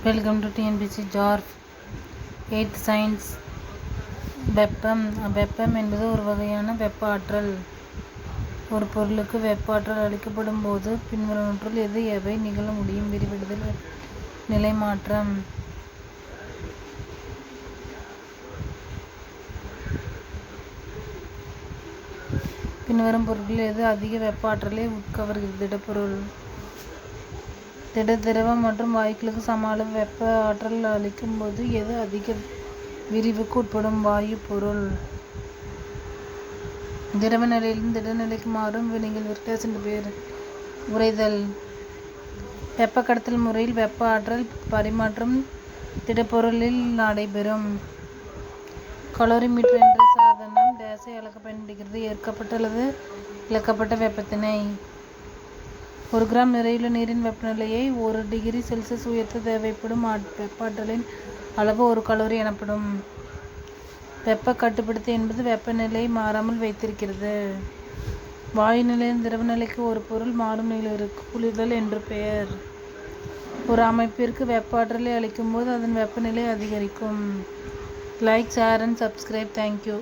Welcome to TNPSC ஜார்ஃப் 8th science. வெப்பம் என்பது ஒரு வகையான வெப்ப ஆற்றல். ஒரு பொருளுக்கு வெப்ப ஆற்றல் அளிக்கப்படும் போது பின்வருவனவற்றுள் எவை நிகழ முடியும்? விரிவடைதல், நிலைமாற்றம். பின்வரும் பொருட்களில் எது அதிக வெப்ப ஆற்றலை உட்கவர்கிறது? திடப்பொருள். திரவம் மற்றும் வாயுக்களுக்கு சம அளவு வெப்ப ஆற்றல் அளிக்கும் போது எது அதிக விரிவுக்கு உட்படும்? வாயு பொருள். திரவ நிலையிலிருந்து திடநிலைக்கு மாறும் நிகழ்விற்கு என்று பெயர். உறைதல். வெப்ப கடத்தல் முறையில் வெப்ப ஆற்றல் பரிமாற்றம் திடப்பொருளில் நடைபெறும். கலோரிமீட்டர் என்ற சாதனம் டேஸை அளக்க பயன்படுகிறது? ஏற்கப்பட்ட அல்லது இழக்கப்பட்ட வெப்பத்தினை. 1 கிராம் நிறையுள்ள நீரின் வெப்பநிலையை 1 டிகிரி செல்சியஸ் உயர்த்த தேவைப்படும் வெப்ப ஆற்றலின் அளவு 1 கலோரி எனப்படும். வெப்ப கட்டுப்படுத்தி என்பது வெப்பநிலை மாறாமல் வைத்திருக்கிறது. வாயு நிலையிலிருந்து திரவ நிலைக்கு ஒரு பொருள் மாறும் நிகழ்விற்கு குளிர்தல் என்று பெயர். ஒரு அமைப்பிற்கு வெப்ப ஆற்றலை அளிக்கும் போது அதன் வெப்பநிலை அதிகரிக்கும். Like, share and subscribe. Thank you.